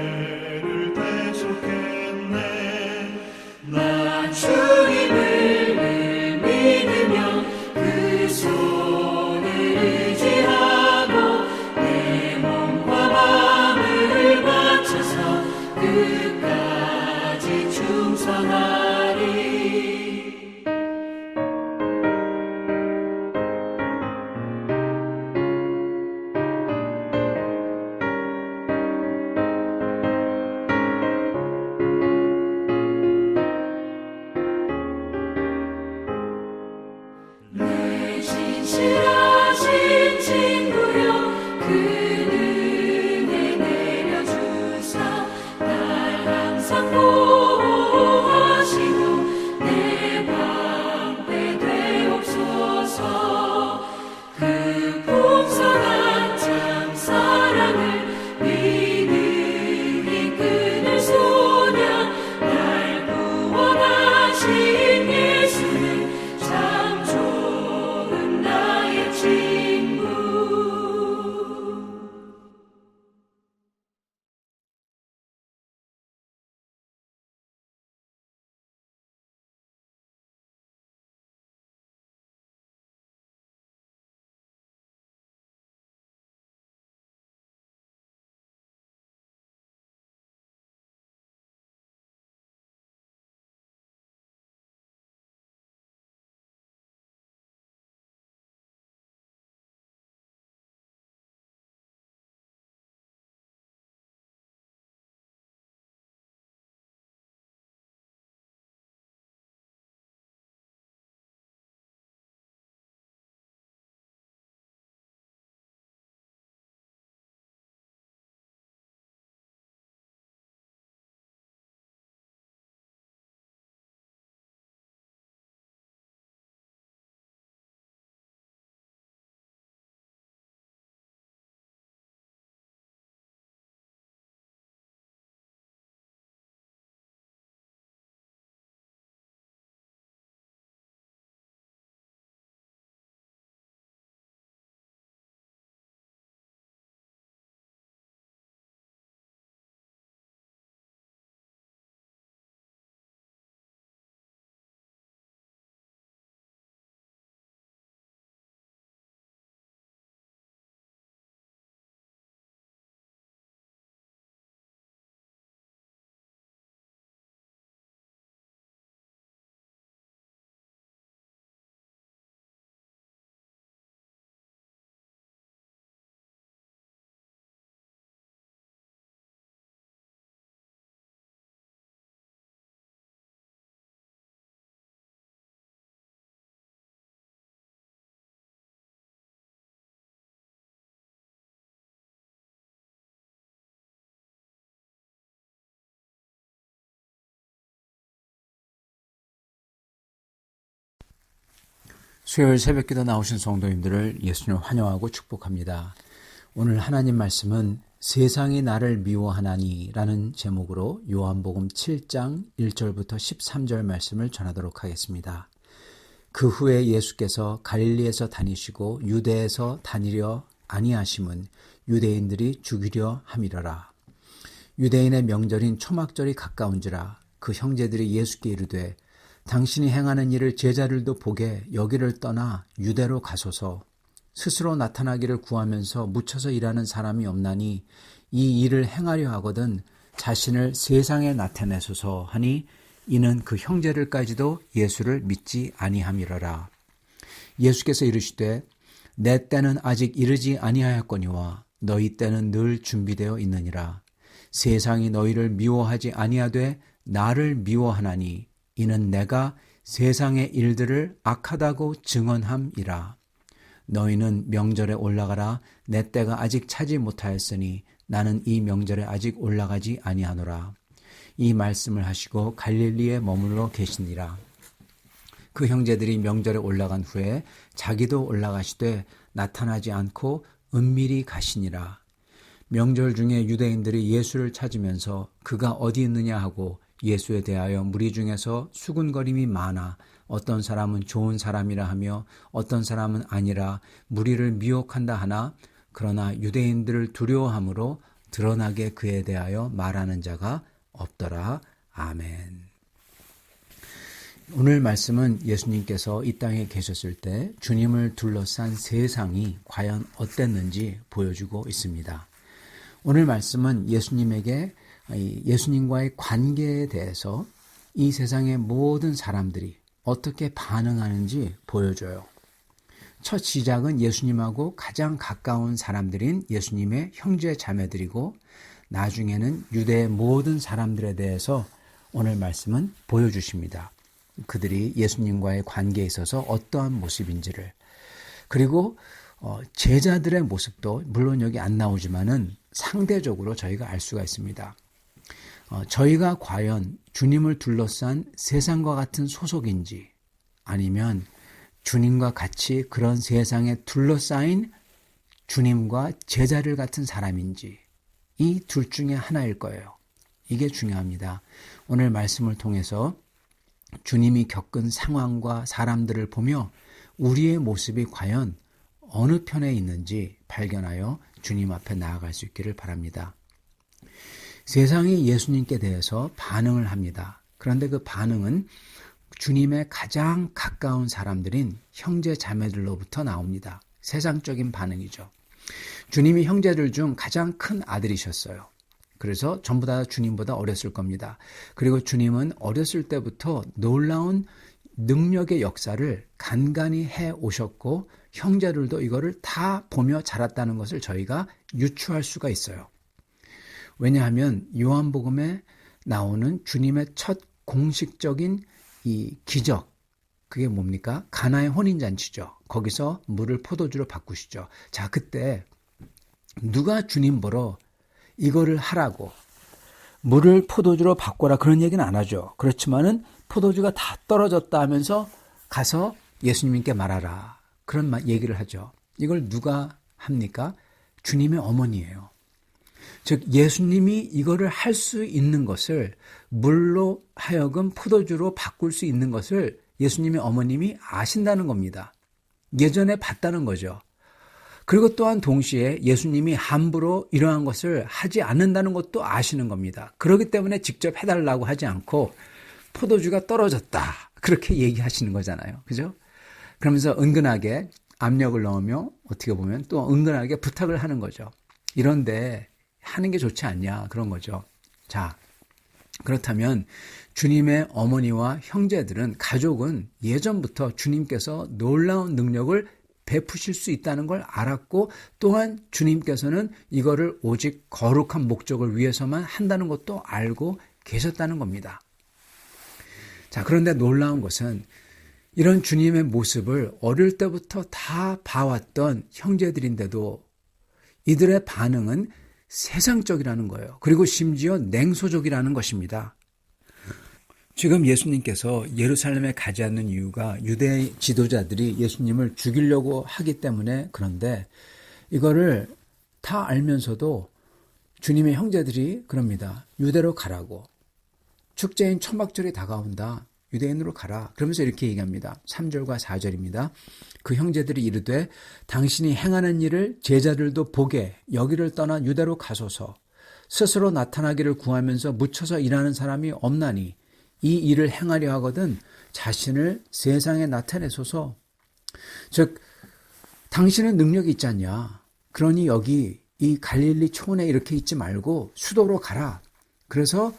죄를 대속했네. 나 주님을 늘 믿으며 그 손을 의지하고 내 몸과 마음을 바쳐서 끝까지 충성하리. 내 진실하신 친구여 그 은혜 내려주사 날 항상 보호하시고 내 방패 되옵소서. 그 풍성한 참 사랑을 믿음이 끊을 소냐. 날 구원하신 예수는 참 좋은 나의 친구. 수요일 새벽기도 나오신 성도님들을 예수님 환영하고 축복합니다. 오늘 하나님 말씀은 세상이 나를 미워하나니 라는 제목으로 요한복음 7장 1절부터 13절 말씀을 전하도록 하겠습니다. 그 후에 예수께서 갈릴리에서 다니시고 유대에서 다니려 아니하심은 유대인들이 죽이려 함이러라. 유대인의 명절인 초막절이 가까운지라. 그 형제들이 예수께 이르되 당신이 행하는 일을 제자들도 보게 여기를 떠나 유대로 가소서. 스스로 나타나기를 구하면서 묻혀서 일하는 사람이 없나니 이 일을 행하려 하거든 자신을 세상에 나타내소서 하니 이는 그 형제들까지도 예수를 믿지 아니함이러라. 예수께서 이르시되 내 때는 아직 이르지 아니하였거니와 너희 때는 늘 준비되어 있느니라. 세상이 너희를 미워하지 아니하되 나를 미워하나니 이는 내가 세상의 일들을 악하다고 증언함이라. 너희는 명절에 올라가라. 내 때가 아직 차지 못하였으니 나는 이 명절에 아직 올라가지 아니하노라. 이 말씀을 하시고 갈릴리에 머물러 계시니라. 그 형제들이 명절에 올라간 후에 자기도 올라가시되 나타나지 않고 은밀히 가시니라. 명절 중에 유대인들이 예수를 찾으면서 그가 어디 있느냐 하고 예수에 대하여 무리 중에서 수군거림이 많아 어떤 사람은 좋은 사람이라 하며 어떤 사람은 아니라 무리를 미혹한다 하나 그러나 유대인들을 두려워함으로 드러나게 그에 대하여 말하는 자가 없더라. 아멘. 오늘 말씀은 예수님께서 이 땅에 계셨을 때 주님을 둘러싼 세상이 과연 어땠는지 보여주고 있습니다. 오늘 말씀은 예수님과의 관계에 대해서 이 세상의 모든 사람들이 어떻게 반응하는지 보여줘요. 첫 시작은 예수님하고 가장 가까운 사람들인 예수님의 형제 자매들이고 나중에는 유대의 모든 사람들에 대해서 오늘 말씀은 보여주십니다. 그들이 예수님과의 관계에 있어서 어떠한 모습인지를, 그리고 제자들의 모습도 물론 여기 안 나오지만은 상대적으로 저희가 알 수가 있습니다. 저희가 과연 주님을 둘러싼 세상과 같은 소속인지 아니면 주님과 같이 그런 세상에 둘러싸인 주님과 제자들 같은 사람인지 이 둘 중에 하나일 거예요. 이게 중요합니다. 오늘 말씀을 통해서 주님이 겪은 상황과 사람들을 보며 우리의 모습이 과연 어느 편에 있는지 발견하여 주님 앞에 나아갈 수 있기를 바랍니다. 세상이 예수님께 대해서 반응을 합니다. 그런데 그 반응은 주님의 가장 가까운 사람들인 형제 자매들로부터 나옵니다. 세상적인 반응이죠. 주님이 형제들 중 가장 큰 아들이셨어요. 그래서 전부 다 주님보다 어렸을 겁니다. 그리고 주님은 어렸을 때부터 놀라운 능력의 역사를 간간히 해 오셨고 형제들도 이거를 다 보며 자랐다는 것을 저희가 유추할 수가 있어요. 왜냐하면 요한복음에 나오는 주님의 첫 공식적인 이 기적, 그게 뭡니까? 가나의 혼인잔치죠. 거기서 물을 포도주로 바꾸시죠. 자, 그때 누가 주님 보러 이거를 하라고 물을 포도주로 바꿔라 그런 얘기는 안 하죠. 그렇지만은 포도주가 다 떨어졌다 하면서 가서 예수님께 말하라 그런 얘기를 하죠. 이걸 누가 합니까? 주님의 어머니예요. 즉 예수님이 이거를 할 수 있는 것을, 물로 하여금 포도주로 바꿀 수 있는 것을 예수님의 어머님이 아신다는 겁니다. 예전에 봤다는 거죠. 그리고 또한 동시에 예수님이 함부로 이러한 것을 하지 않는다는 것도 아시는 겁니다. 그렇기 때문에 직접 해달라고 하지 않고 포도주가 떨어졌다 그렇게 얘기하시는 거잖아요. 그죠? 그러면서 은근하게 압력을 넣으며 어떻게 보면 또 은근하게 부탁을 하는 거죠. 이런데 하는 게 좋지 않냐 그런 거죠. 자, 그렇다면 주님의 어머니와 형제들은, 가족은 예전부터 주님께서 놀라운 능력을 베푸실 수 있다는 걸 알았고, 또한 주님께서는 이거를 오직 거룩한 목적을 위해서만 한다는 것도 알고 계셨다는 겁니다. 자, 그런데 놀라운 것은 이런 주님의 모습을 어릴 때부터 다 봐왔던 형제들인데도 이들의 반응은 세상적이라는 거예요. 그리고 심지어 냉소적이라는 것입니다. 지금 예수님께서 예루살렘에 가지 않는 이유가 유대 지도자들이 예수님을 죽이려고 하기 때문에, 그런데 이거를 다 알면서도 주님의 형제들이 그럽니다. 유대로 가라고. 축제인 초막절이 다가온다. 유대인으로 가라. 그러면서 이렇게 얘기합니다. 3절과 4절입니다. 그 형제들이 이르되 당신이 행하는 일을 제자들도 보게 여기를 떠나 유대로 가소서. 스스로 나타나기를 구하면서 묻혀서 일하는 사람이 없나니 이 일을 행하려 하거든 자신을 세상에 나타내소서. 즉 당신은 능력이 있지 않냐. 그러니 여기 이 갈릴리 초원에 이렇게 있지 말고 수도로 가라. 그래서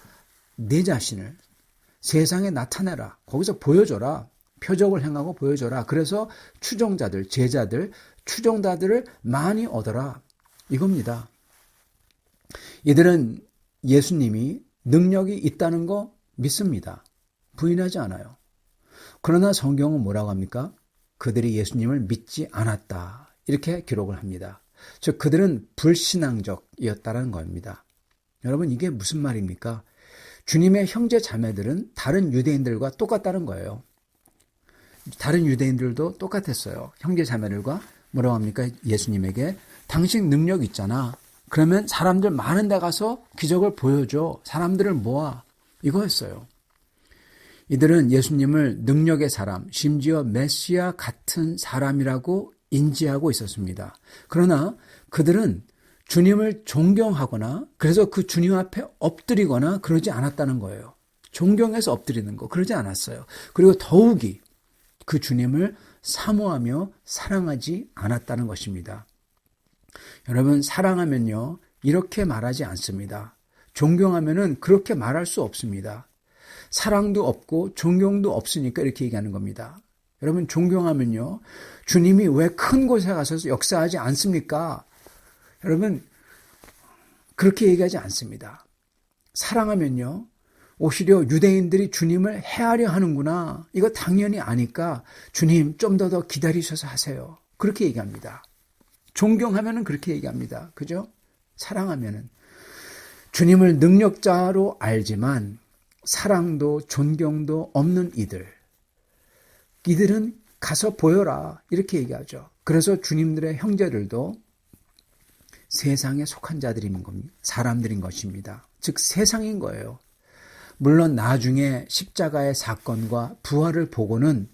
내 자신을 세상에 나타내라. 거기서 보여줘라. 표적을 행하고 보여줘라. 그래서 추종자들, 제자들, 추종자들을 많이 얻어라. 이겁니다. 이들은 예수님이 능력이 있다는 거 믿습니다. 부인하지 않아요. 그러나 성경은 뭐라고 합니까? 그들이 예수님을 믿지 않았다. 이렇게 기록을 합니다. 즉 그들은 불신앙적이었다는 겁니다. 여러분 이게 무슨 말입니까? 주님의 형제 자매들은 다른 유대인들과 똑같다는 거예요. 다른 유대인들도 똑같았어요. 형제 자매들과 뭐라고 합니까? 예수님에게 당신 능력 있잖아. 그러면 사람들 많은 데 가서 기적을 보여줘. 사람들을 모아. 이거였어요. 이들은 예수님을 능력의 사람, 심지어 메시아 같은 사람이라고 인지하고 있었습니다. 그러나 그들은 주님을 존경하거나 그래서 그 주님 앞에 엎드리거나 그러지 않았다는 거예요. 존경해서 엎드리는 거 그러지 않았어요. 그리고 더욱이 그 주님을 사모하며 사랑하지 않았다는 것입니다. 여러분, 사랑하면요 이렇게 말하지 않습니다. 존경하면은 그렇게 말할 수 없습니다. 사랑도 없고 존경도 없으니까 이렇게 얘기하는 겁니다. 여러분, 존경하면요 주님이 왜 큰 곳에 가서 역사하지 않습니까? 여러분, 그렇게 얘기하지 않습니다. 사랑하면요 오히려 유대인들이 주님을 해하려 하는구나, 이거 당연히 아니까 주님 좀 더 기다리셔서 하세요, 그렇게 얘기합니다. 존경하면은 그렇게 얘기합니다. 그죠? 사랑하면은 주님을 능력자로 알지만 사랑도 존경도 없는 이들은 가서 보여라, 이렇게 얘기하죠. 그래서 주님들의 형제들도 세상에 속한 자들인 겁니다. 사람들인 것입니다. 즉 세상인 거예요. 물론 나중에 십자가의 사건과 부활을 보고는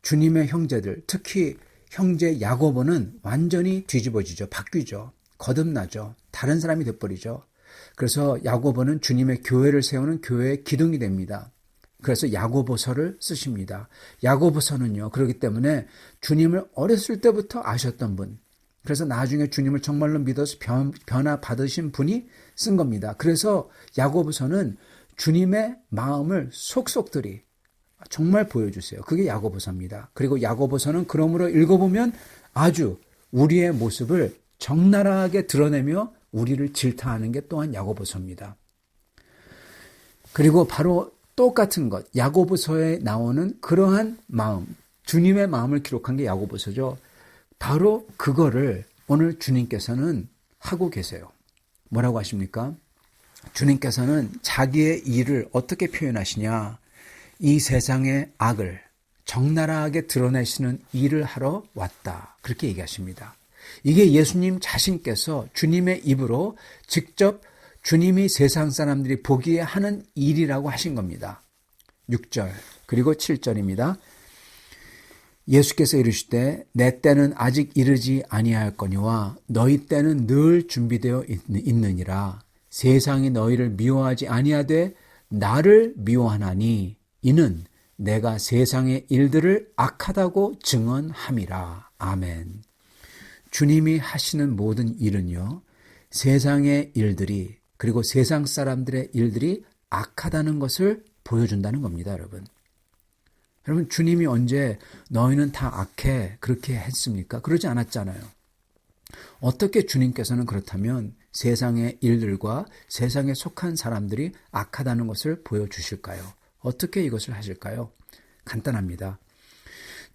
주님의 형제들, 특히 형제 야고보는 완전히 뒤집어지죠. 바뀌죠. 거듭나죠. 다른 사람이 돼버리죠. 그래서 야고보는 주님의 교회를 세우는 교회의 기둥이 됩니다. 그래서 야고보서를 쓰십니다. 야고보서는요, 그렇기 때문에 주님을 어렸을 때부터 아셨던 분, 그래서 나중에 주님을 정말로 믿어서 변화 받으신 분이 쓴 겁니다. 그래서 야고보서는 주님의 마음을 속속들이 정말 보여주세요. 그게 야고보서입니다. 그리고 야고보서는 그러므로 읽어보면 아주 우리의 모습을 적나라하게 드러내며 우리를 질타하는 게 또한 야고보서입니다. 그리고 바로 똑같은 것, 야고보서에 나오는 그러한 마음, 주님의 마음을 기록한 게 야고보서죠. 바로 그거를 오늘 주님께서는 하고 계세요. 뭐라고 하십니까? 주님께서는 자기의 일을 어떻게 표현하시냐? 이 세상의 악을 적나라하게 드러내시는 일을 하러 왔다, 그렇게 얘기하십니다. 이게 예수님 자신께서 주님의 입으로 직접 주님이 세상 사람들이 보기에 하는 일이라고 하신 겁니다. 6절 그리고 7절입니다. 예수께서 이르시되 내 때는 아직 이르지 아니하였거니와 너희 때는 늘 준비되어 있느니라. 세상이 너희를 미워하지 아니하되 나를 미워하나니 이는 내가 세상의 일들을 악하다고 증언함이라. 아멘. 주님이 하시는 모든 일은요, 세상의 일들이, 그리고 세상 사람들의 일들이 악하다는 것을 보여준다는 겁니다, 여러분. 여러분, 주님이 언제 너희는 다 악해 그렇게 했습니까? 그러지 않았잖아요. 어떻게 주님께서는 그렇다면 세상의 일들과 세상에 속한 사람들이 악하다는 것을 보여주실까요? 어떻게 이것을 하실까요? 간단합니다.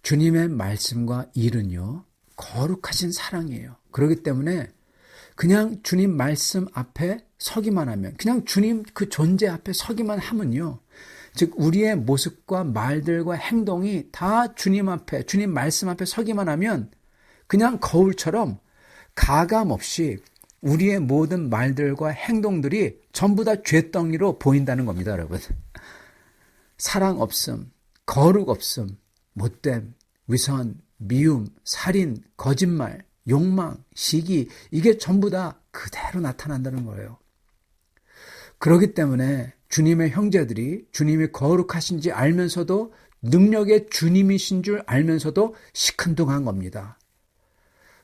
주님의 말씀과 일은요, 거룩하신 사랑이에요. 그렇기 때문에 그냥 주님 말씀 앞에 서기만 하면, 그냥 주님 그 존재 앞에 서기만 하면요, 즉 우리의 모습과 말들과 행동이 다 주님 앞에, 주님 말씀 앞에 서기만 하면 그냥 거울처럼 가감 없이 우리의 모든 말들과 행동들이 전부 다 잿덩이로 보인다는 겁니다, 여러분. 사랑 없음, 거룩 없음, 못됨, 위선, 미움, 살인, 거짓말, 욕망, 시기, 이게 전부 다 그대로 나타난다는 거예요. 그렇기 때문에 주님의 형제들이 주님이 거룩하신지 알면서도, 능력의 주님이신 줄 알면서도 시큰둥한 겁니다.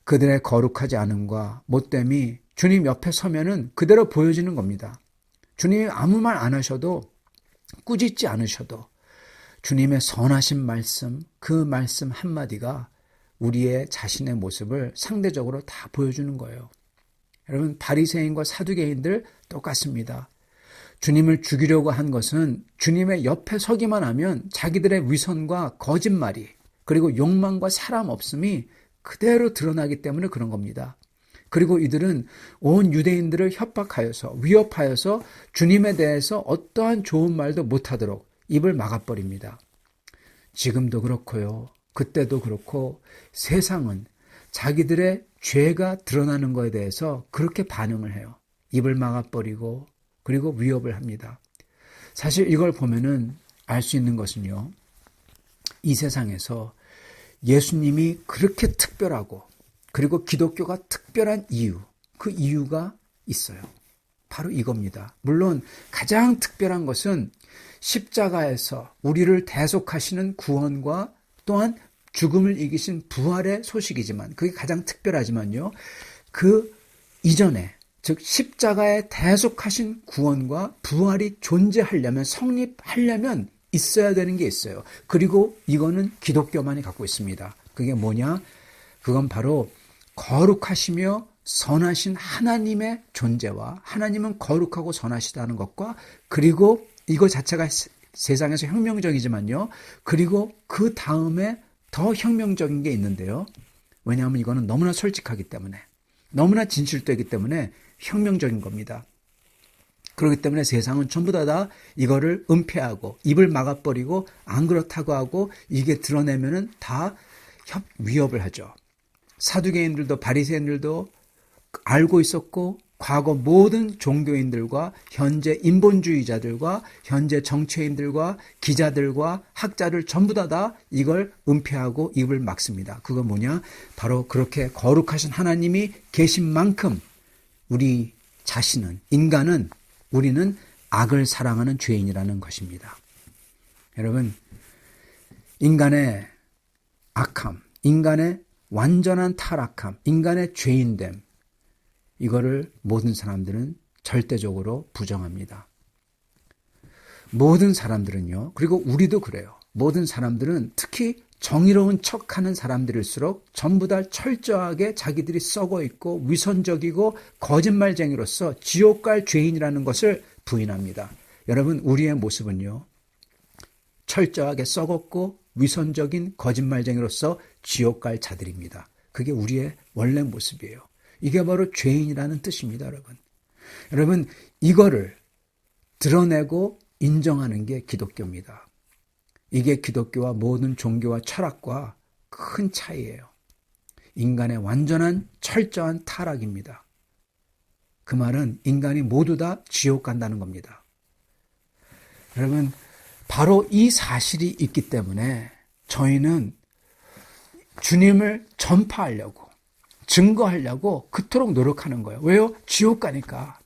그들의 거룩하지 않음과 못됨이 주님 옆에 서면은 그대로 보여지는 겁니다. 주님이 아무 말 안 하셔도, 꾸짖지 않으셔도 주님의 선하신 말씀, 그 말씀 한마디가 우리의 자신의 모습을 상대적으로 다 보여주는 거예요. 여러분, 바리새인과 사두개인들 똑같습니다. 주님을 죽이려고 한 것은 주님의 옆에 서기만 하면 자기들의 위선과 거짓말이, 그리고 욕망과 사람 없음이 그대로 드러나기 때문에 그런 겁니다. 그리고 이들은 온 유대인들을 협박하여서, 위협하여서 주님에 대해서 어떠한 좋은 말도 못하도록 입을 막아버립니다. 지금도 그렇고요, 그때도 그렇고, 세상은 자기들의 죄가 드러나는 것에 대해서 그렇게 반응을 해요. 입을 막아버리고, 그리고 위협을 합니다. 사실 이걸 보면은 알 수 있는 것은요, 이 세상에서 예수님이 그렇게 특별하고, 그리고 기독교가 특별한 이유, 그 이유가 있어요. 바로 이겁니다. 물론 가장 특별한 것은 십자가에서 우리를 대속하시는 구원과 또한 죽음을 이기신 부활의 소식이지만, 그게 가장 특별하지만요, 그 이전에, 즉 십자가에 대속하신 구원과 부활이 존재하려면, 성립하려면 있어야 되는 게 있어요. 그리고 이거는 기독교만이 갖고 있습니다. 그게 뭐냐? 그건 바로 거룩하시며 선하신 하나님의 존재와, 하나님은 거룩하고 선하시다는 것과, 그리고 이거 자체가 세상에서 혁명적이지만요, 그리고 그 다음에 더 혁명적인 게 있는데요. 왜냐하면 이거는 너무나 솔직하기 때문에, 너무나 진실되기 때문에 혁명적인 겁니다. 그렇기 때문에 세상은 전부 다 이거를 은폐하고 입을 막아버리고 안 그렇다고 하고, 이게 드러내면은 다 위협을 하죠. 사두개인들도 바리새인들도 알고 있었고, 과거 모든 종교인들과 현재 인본주의자들과 현재 정치인들과 기자들과 학자들 전부 다 이걸 은폐하고 입을 막습니다. 그건 뭐냐? 바로 그렇게 거룩하신 하나님이 계신 만큼 우리 자신은, 인간은, 우리는 악을 사랑하는 죄인이라는 것입니다. 여러분, 인간의 악함, 인간의 완전한 타락함, 인간의 죄인됨, 이거를 모든 사람들은 절대적으로 부정합니다. 모든 사람들은요, 그리고 우리도 그래요. 모든 사람들은 특히 정의로운 척하는 사람들일수록 전부 다 철저하게 자기들이 썩어 있고 위선적이고 거짓말쟁이로서 지옥 갈 죄인이라는 것을 부인합니다. 여러분, 우리의 모습은요, 철저하게 썩었고 위선적인 거짓말쟁이로서 지옥 갈 자들입니다. 그게 우리의 원래 모습이에요. 이게 바로 죄인이라는 뜻입니다, 여러분. 여러분, 이거를 드러내고 인정하는 게 기독교입니다. 이게 기독교와 모든 종교와 철학과 큰 차이예요. 인간의 완전한 철저한 타락입니다. 그 말은 인간이 모두 다 지옥 간다는 겁니다. 여러분, 바로 이 사실이 있기 때문에 저희는 주님을 전파하려고, 증거하려고 그토록 노력하는 거예요. 왜요? 지옥 가니까.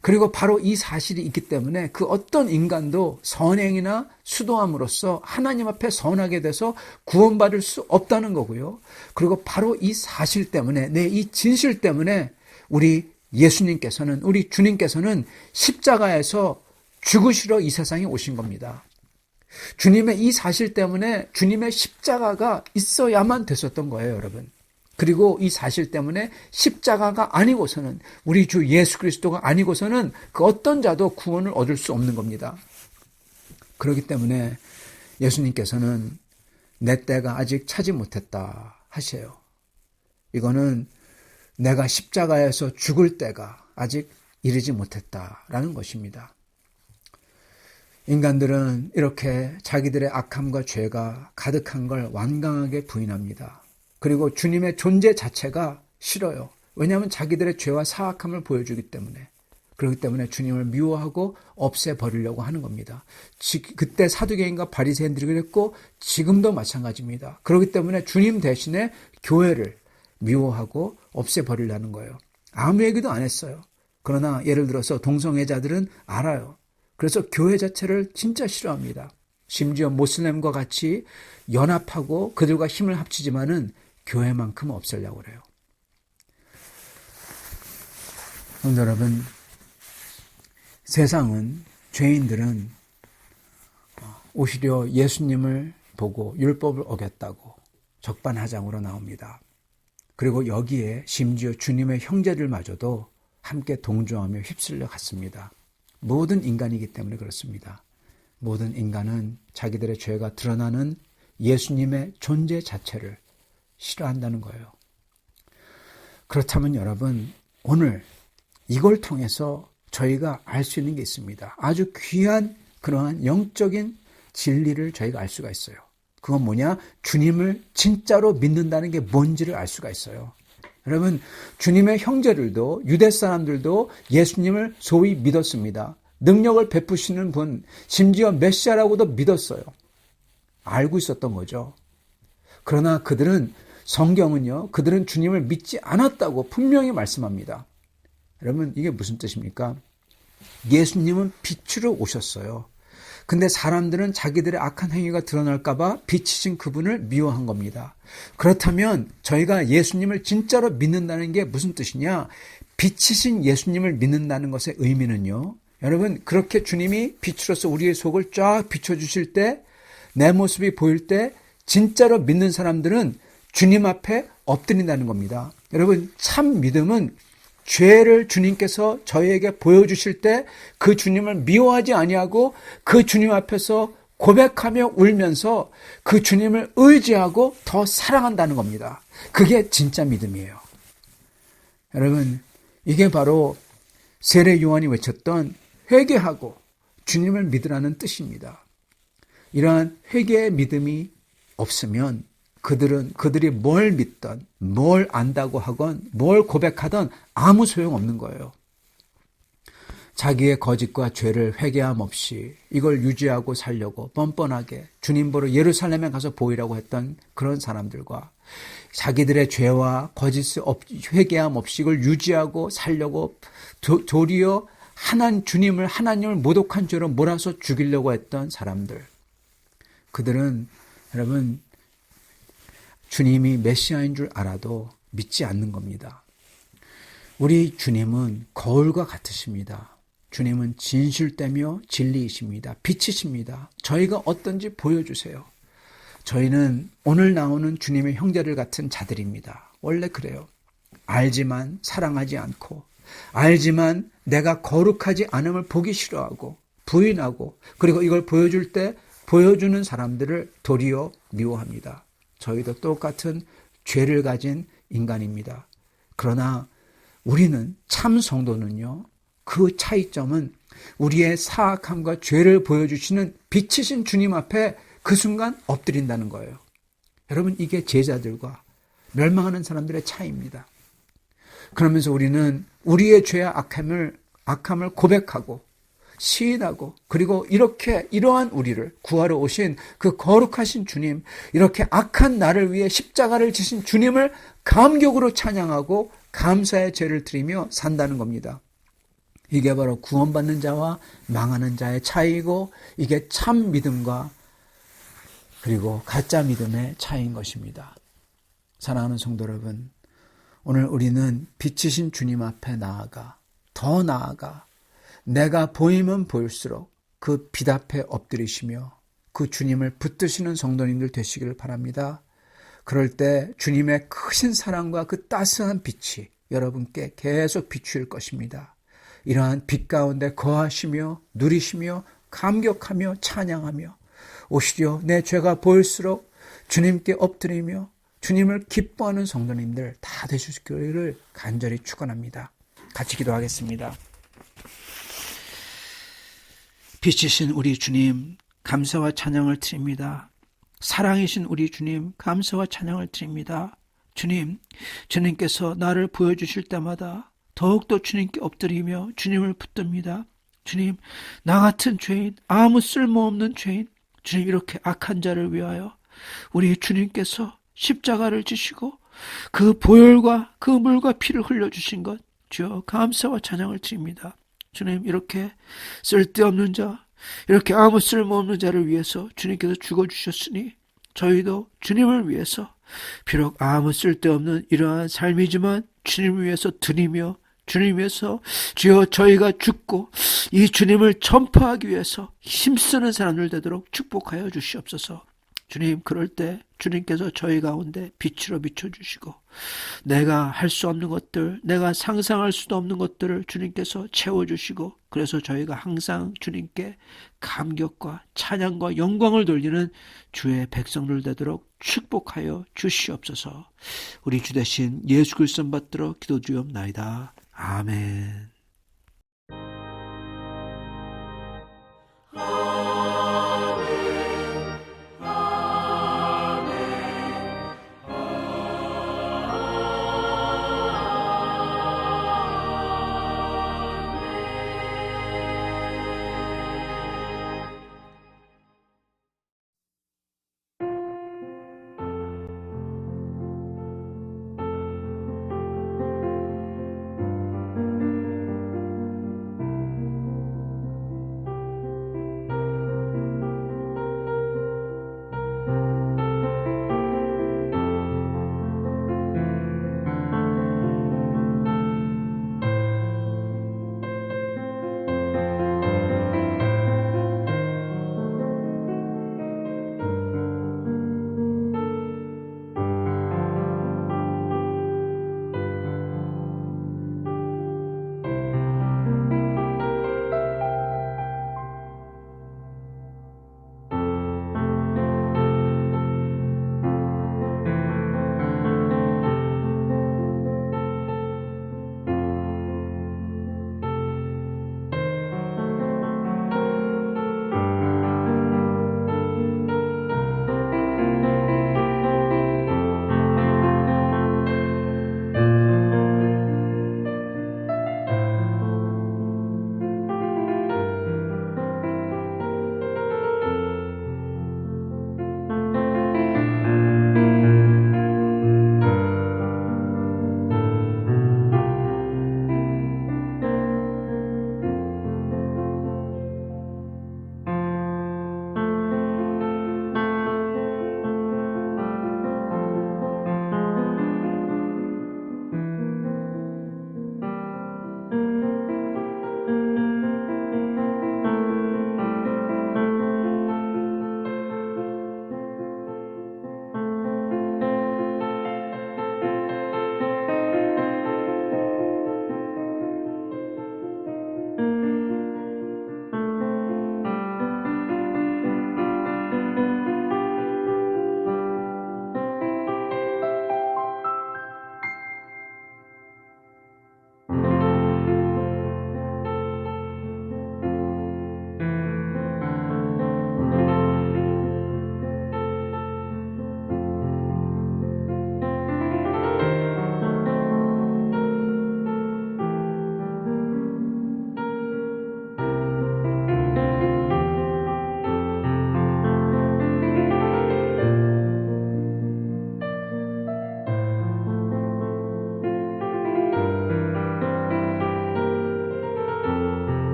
그리고 바로 이 사실이 있기 때문에 그 어떤 인간도 선행이나 수도함으로써 하나님 앞에 선하게 돼서 구원받을 수 없다는 거고요. 그리고 바로 이 사실 때문에, 이 진실 때문에 우리 예수님께서는, 우리 주님께서는 십자가에서 죽으시러 이 세상에 오신 겁니다. 주님의 이 사실 때문에 주님의 십자가가 있어야만 됐었던 거예요, 여러분. 그리고 이 사실 때문에 십자가가 아니고서는, 우리 주 예수 그리스도가 아니고서는 그 어떤 자도 구원을 얻을 수 없는 겁니다. 그렇기 때문에 예수님께서는 내 때가 아직 차지 못했다 하세요. 이거는 내가 십자가에서 죽을 때가 아직 이르지 못했다라는 것입니다. 인간들은 이렇게 자기들의 악함과 죄가 가득한 걸 완강하게 부인합니다. 그리고 주님의 존재 자체가 싫어요. 왜냐하면 자기들의 죄와 사악함을 보여주기 때문에. 그렇기 때문에 주님을 미워하고 없애버리려고 하는 겁니다. 그때 사두개인과 바리새인들이 그랬고 지금도 마찬가지입니다. 그렇기 때문에 주님 대신에 교회를 미워하고 없애버리려는 거예요. 아무 얘기도 안 했어요. 그러나 예를 들어서 동성애자들은 알아요. 그래서 교회 자체를 진짜 싫어합니다. 심지어 모슬렘과 같이 연합하고 그들과 힘을 합치지만은 교회만큼 없애려고 그래요. 여러분, 세상은, 죄인들은 오히려 예수님을 보고 율법을 어겼다고 적반하장으로 나옵니다. 그리고 여기에 심지어 주님의 형제들마저도 함께 동조하며 휩쓸려 갔습니다. 모든 인간이기 때문에 그렇습니다. 모든 인간은 자기들의 죄가 드러나는 예수님의 존재 자체를 싫어한다는 거예요. 그렇다면 여러분, 오늘 이걸 통해서 저희가 알 수 있는 게 있습니다. 아주 귀한 그러한 영적인 진리를 저희가 알 수가 있어요. 그건 뭐냐? 주님을 진짜로 믿는다는 게 뭔지를 알 수가 있어요. 여러분, 주님의 형제들도, 유대 사람들도 예수님을 소위 믿었습니다. 능력을 베푸시는 분, 심지어 메시아라고도 믿었어요. 알고 있었던 거죠. 그러나 그들은, 성경은요, 그들은 주님을 믿지 않았다고 분명히 말씀합니다. 여러분, 이게 무슨 뜻입니까? 예수님은 빛으로 오셨어요. 근데 사람들은 자기들의 악한 행위가 드러날까봐 빛이신 그분을 미워한 겁니다. 그렇다면 저희가 예수님을 진짜로 믿는다는 게 무슨 뜻이냐? 빛이신 예수님을 믿는다는 것의 의미는요, 여러분, 그렇게 주님이 빛으로서 우리의 속을 쫙 비춰주실 때, 내 모습이 보일 때 진짜로 믿는 사람들은 주님 앞에 엎드린다는 겁니다. 여러분, 참 믿음은 죄를 주님께서 저희에게 보여주실 때 그 주님을 미워하지 아니하고 그 주님 앞에서 고백하며 울면서 그 주님을 의지하고 더 사랑한다는 겁니다. 그게 진짜 믿음이에요. 여러분, 이게 바로 세례 요한이 외쳤던 회개하고 주님을 믿으라는 뜻입니다. 이러한 회개의 믿음이 없으면 그들이 뭘 믿던, 뭘 안다고 하건, 뭘 고백하던 아무 소용없는 거예요. 자기의 거짓과 죄를 회개함 없이 이걸 유지하고 살려고 뻔뻔하게 주님 보러 예루살렘에 가서 보이라고 했던 그런 사람들과 자기들의 죄와 거짓을 회개함 없이 이걸 유지하고 살려고 도리어 하나님을 모독한 죄로 몰아서 죽이려고 했던 사람들. 그들은 여러분 주님이 메시아인 줄 알아도 믿지 않는 겁니다. 우리 주님은 거울과 같으십니다. 주님은 진실되며 진리이십니다. 빛이십니다. 저희가 어떤지 보여주세요. 저희는 오늘 나오는 주님의 형제들 같은 자들입니다. 원래 그래요. 알지만 사랑하지 않고, 알지만 내가 거룩하지 않음을 보기 싫어하고 부인하고, 그리고 이걸 보여줄 때 보여주는 사람들을 도리어 미워합니다. 저희도 똑같은 죄를 가진 인간입니다. 그러나 우리는 참 성도는요, 그 차이점은 우리의 사악함과 죄를 보여주시는 빛이신 주님 앞에 그 순간 엎드린다는 거예요. 여러분, 이게 제자들과 멸망하는 사람들의 차이입니다. 그러면서 우리는 우리의 죄와 악함을 고백하고 시인하고, 그리고 이러한 우리를 구하러 오신 그 거룩하신 주님, 이렇게 악한 나를 위해 십자가를 지신 주님을 감격으로 찬양하고 감사의 죄를 드리며 산다는 겁니다. 이게 바로 구원받는 자와 망하는 자의 차이고, 이게 참 믿음과 그리고 가짜 믿음의 차이인 것입니다. 사랑하는 성도 여러분, 오늘 우리는 빛이신 주님 앞에 더 나아가 내가 보이면 보일수록 그 빛 앞에 엎드리시며 그 주님을 붙드시는 성도님들 되시기를 바랍니다. 그럴 때 주님의 크신 사랑과 그 따스한 빛이 여러분께 계속 비추일 것입니다. 이러한 빛 가운데 거하시며 누리시며 감격하며 찬양하며 오시려 내 죄가 보일수록 주님께 엎드리며 주님을 기뻐하는 성도님들 다 되시기를 간절히 축원합니다. 같이 기도하겠습니다. 빛이신 우리 주님, 감사와 찬양을 드립니다. 사랑이신 우리 주님, 감사와 찬양을 드립니다. 주님, 주님께서 나를 보여주실 때마다 더욱더 주님께 엎드리며 주님을 붙듭니다. 주님, 나 같은 죄인, 아무 쓸모없는 죄인, 주님 이렇게 악한 자를 위하여 우리 주님께서 십자가를 지시고 그 보혈과 그 물과 피를 흘려주신 것 주여 감사와 찬양을 드립니다. 주님, 이렇게 쓸데없는 자, 이렇게 아무 쓸모없는 자를 위해서 주님께서 죽어주셨으니 저희도 주님을 위해서 비록 아무 쓸데없는 이러한 삶이지만 주님을 위해서 드리며 주님 위해서 주여 저희가 죽고 이 주님을 전파하기 위해서 힘쓰는 사람들 되도록 축복하여 주시옵소서. 주님, 그럴 때 주님께서 저희 가운데 빛으로 비춰주시고 내가 할 수 없는 것들, 내가 상상할 수도 없는 것들을 주님께서 채워주시고, 그래서 저희가 항상 주님께 감격과 찬양과 영광을 돌리는 주의 백성들 되도록 축복하여 주시옵소서. 우리 주 대신 예수 그리스도 받들어 기도드리옵나이다. 아멘.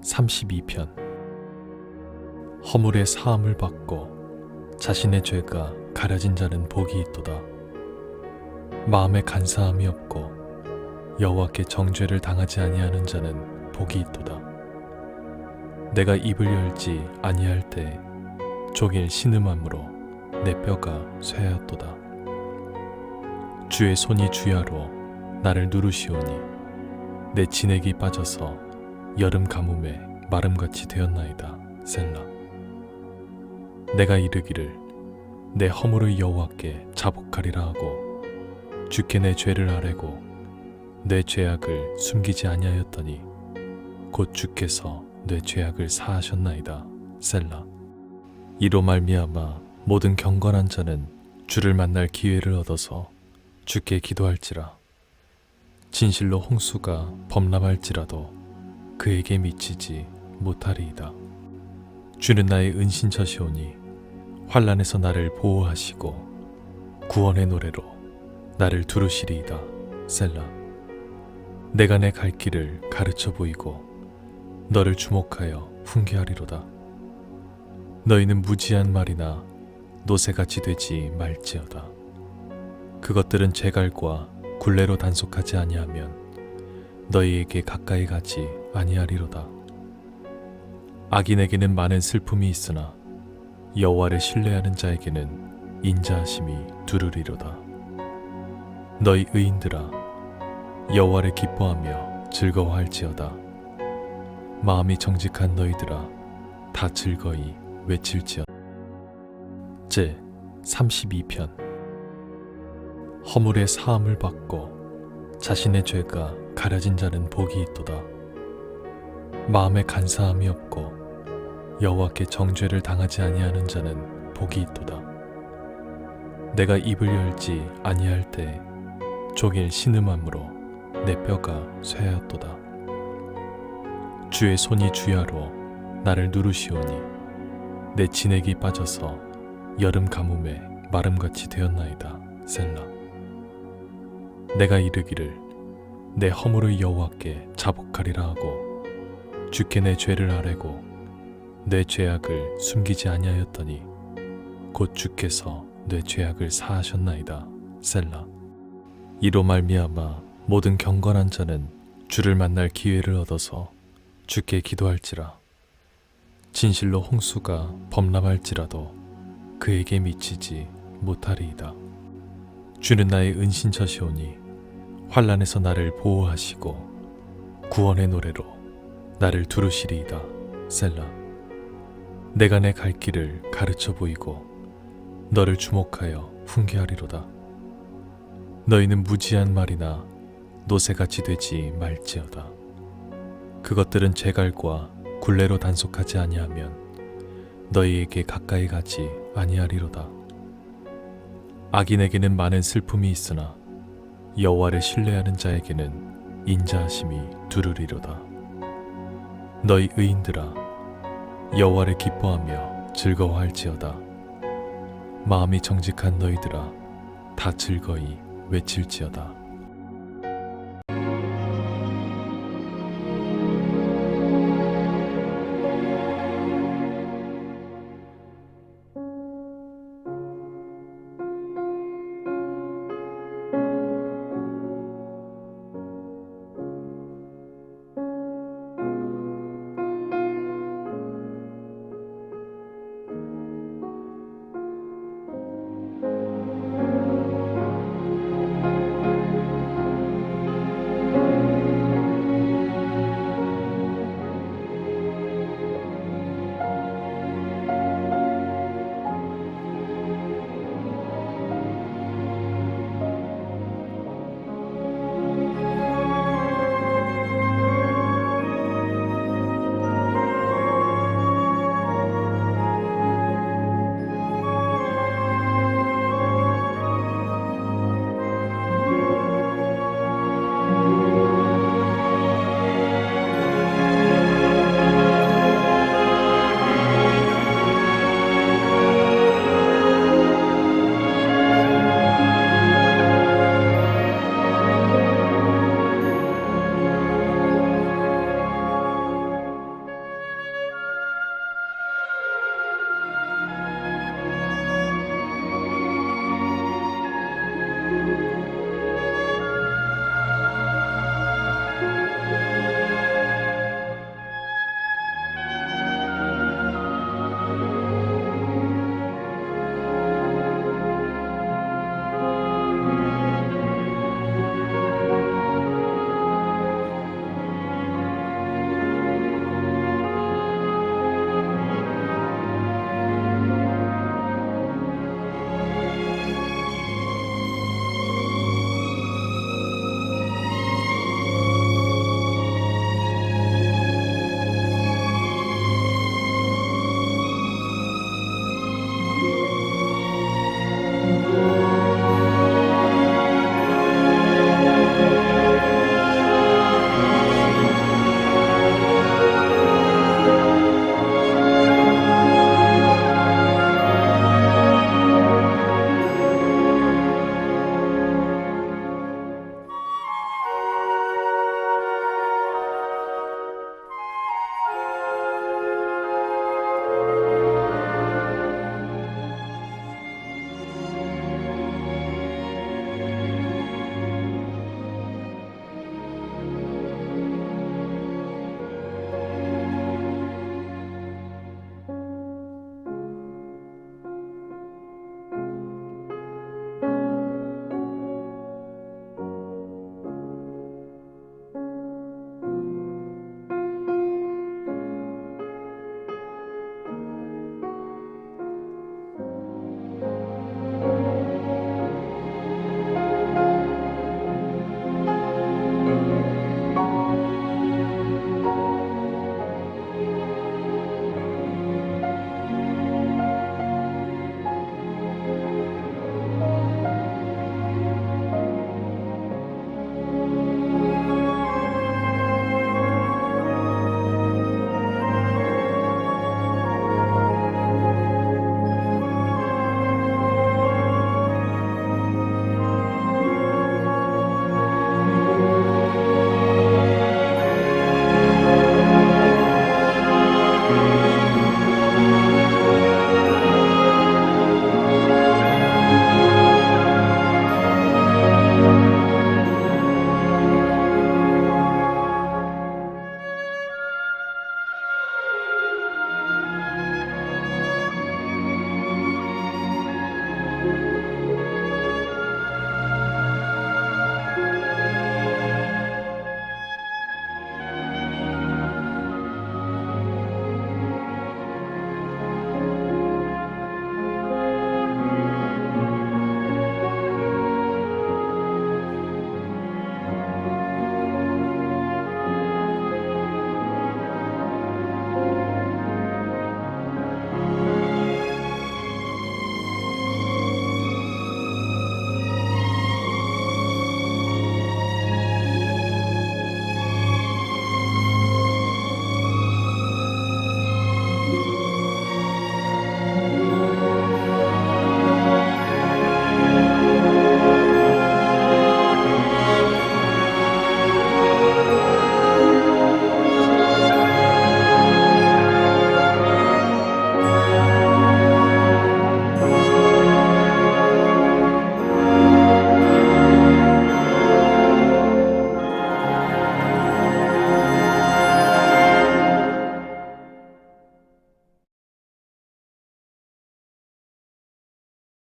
32편. 허물의 사함을 받고 자신의 죄가 가려진 자는 복이 있도다. 마음에 간사함이 없고 여호와께 정죄를 당하지 아니하는 자는 복이 있도다. 내가 입을 열지 아니할 때 종일 신음함으로 내 뼈가 쇠하였도다. 주의 손이 주야로 나를 누르시오니 내 진액이 빠져서 여름 가뭄에 마름같이 되었나이다. 셀라. 내가 이르기를 내 허물의 여호와께 자복하리라 하고 주께 내 죄를 아뢰고 내 죄악을 숨기지 아니하였더니 곧 주께서 내 죄악을 사하셨나이다. 셀라. 이로 말미암아 모든 경건한 자는 주를 만날 기회를 얻어서 주께 기도할지라. 진실로 홍수가 범람할지라도 그에게 미치지 못하리이다. 주는 나의 은신처시오니 환난에서 나를 보호하시고 구원의 노래로 나를 두르시리이다. 셀라. 내가 내 갈 길을 가르쳐 보이고 너를 주목하여 훈계하리로다. 너희는 무지한 말이나 노새같이 되지 말지어다. 그것들은 제갈과 굴레로 단속하지 아니하면 너희에게 가까이 가지 아니하리로다. 악인에게는 많은 슬픔이 있으나 여호와를 신뢰하는 자에게는 인자하심이 두르리로다. 너희 의인들아, 여호와를 기뻐하며 즐거워할지어다. 마음이 정직한 너희들아, 다 즐거이 외칠지어다. 제 32편. 허물의 사함을 받고 자신의 죄가 가려진 자는 복이 있도다. 마음에 간사함이 없고 여호와께 정죄를 당하지 아니하는 자는 복이 있도다. 내가 입을 열지 아니할 때 종일 신음함으로 내 뼈가 쇠하였도다. 주의 손이 주야로 나를 누르시오니 내 진액이 빠져서 여름 가뭄에 마름같이 되었나이다. 셀라. 내가 이르기를 내 허물의 여호와께 자복하리라 하고 주께 내 죄를 아뢰고 내 죄악을 숨기지 아니하였더니 곧 주께서 내 죄악을 사하셨나이다. 셀라. 이로 말미암아 모든 경건한 자는 주를 만날 기회를 얻어서 주께 기도할지라. 진실로 홍수가 범람할지라도 그에게 미치지 못하리이다. 주는 나의 은신처시오니 환난에서 나를 보호하시고 구원의 노래로 나를 두르시리이다. 셀라. 내가 내 갈 길을 가르쳐 보이고 너를 주목하여 훈계하리로다. 너희는 무지한 말이나 노새같이 되지 말지어다. 그것들은 제갈과 굴레로 단속하지 아니하면 너희에게 가까이 가지 아니하리로다. 악인에게는 많은 슬픔이 있으나 여호와를 신뢰하는 자에게는 인자하심이 두르리로다. 너희 의인들아, 여호와를 기뻐하며 즐거워할지어다. 마음이 정직한 너희들아, 다 즐거이 외칠지어다.